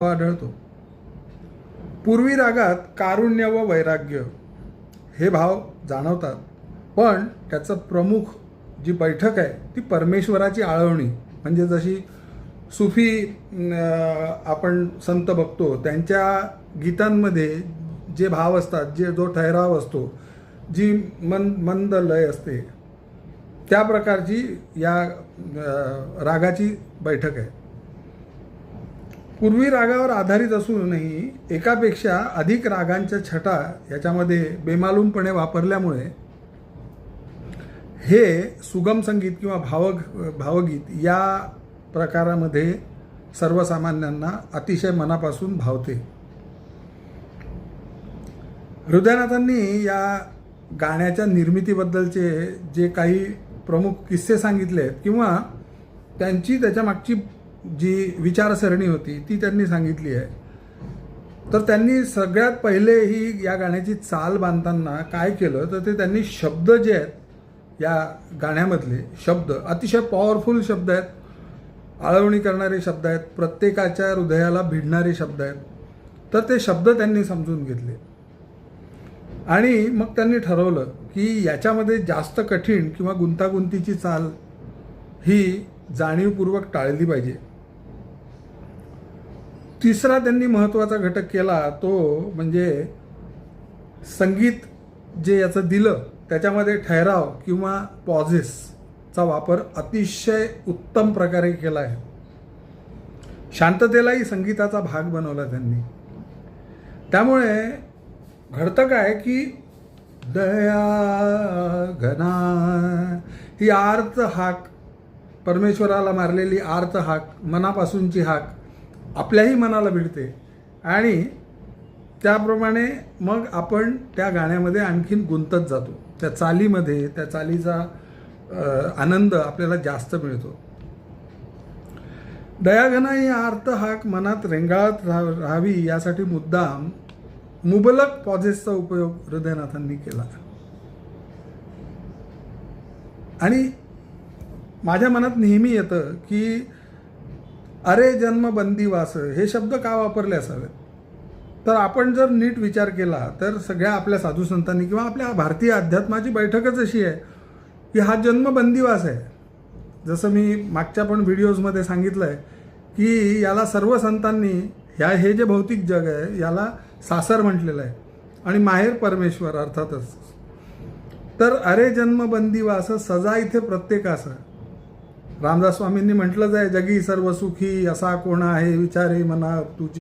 आढळतो. पूर्वी रागात कारुण्य व वैराग्य हे भाव जाणवतात, पण त्याचं प्रमुख जी बैठक आहे ती परमेश्वराची आळवणी. म्हणजे जशी सुफी आपण संत बघतो त्यांच्या गीतांमध्ये जे भाव असतात, जो ठहराव असतो, जी मंद लय असते, त्या प्रकारची या रागाची बैठक आहे. पूर्वी रागावर आधारित असूनही एकापेक्षा अधिक रागांच्या छटा याच्यामध्ये बेमालूमपणे वापरल्यामुळे हे सुगम संगीत किंवा भावगीत या प्रकारामध्ये सर्वसामान्यांना अतिशय मनापासून भावते. हृदयनाथांनी या गाण्याच्या निर्मितीबद्दलचे जे काही प्रमुख किस्से सांगितले आहेत किंवा त्याच्या मागची जी विचारसरणी होती ती त्यांनी सांगितली आहे. तर त्यांनी सगळ्यात पहिले ही या गाण्याची चाल बांधताना काय केलं, तर ते त्यांनी शब्द जे आहेत या गाण्यामधले शब्द अतिशय पॉवरफुल शब्द आहेत, आळवणी करणारे शब्द आहेत, प्रत्येकाच्या हृदयाला भिडणारे शब्द आहेत. तर ते शब्द त्यांनी समजून घेतले आणि मग त्यांनी ठरवलं की याच्यामध्ये जास्त कठीण किंवा गुंतागुंतीची चाल ही जाणीवपूर्वक टाळली पाहिजे. तिसरा त्यांनी महत्त्वाचा घटक केला तो म्हणजे संगीत जे याचं दिलं त्याच्यामध्ये ठहराव किंवा पॉझेसचा वापर अतिशय उत्तम प्रकारे केला आहे. शांततेलाही संगीताचा भाग बनवला त्यांनी. त्यामुळे घडतं काय की दया घना ही आर्त हाक, परमेश्वराला मारलेली आर्त हाक, मनापासूनची हाक आपल्याही मनाला भिडते आणि त्याप्रमाणे मग आपण त्या गाण्यामध्ये आणखीन गुंतत जातो. त्या चालीमध्ये त्या चालीचा आनंद आपल्याला जास्त मिळतो. दयाघना ही आर्त हाक मनात रेंगाळत राहावी यासाठी मुद्दाम मुबलक पॉझेसचा उपयोग हृदयनाथांनी केला. आणि माझ्या मनात नेहमी येतं की अरे जन्म बंदिवास हे शब्द का वापरले असावेत. तर आपण जर नीट विचार केला तर सगळ्या आपल्या साधू संतांनी किंवा आपल्या भारतीय अध्यात्माची बैठकच अशी आहे की हा जन्म बंदिवास आहे. जसं मी मागच्या पण व्हिडिओजमध्ये सांगितलं आहे की याला सर्व संतांनी हे जे भौतिक जग आहे याला सासर म्हटलेलं आहे आणि माहेर परमेश्वर अर्थातच. तर अरे जन्म बंदिवास सजा इथे प्रत्येकास. रामदास स्वामींनी म्हटलंच आहे, जगी सर्व सुखी असा कोण आहे विचारे मना तुझी.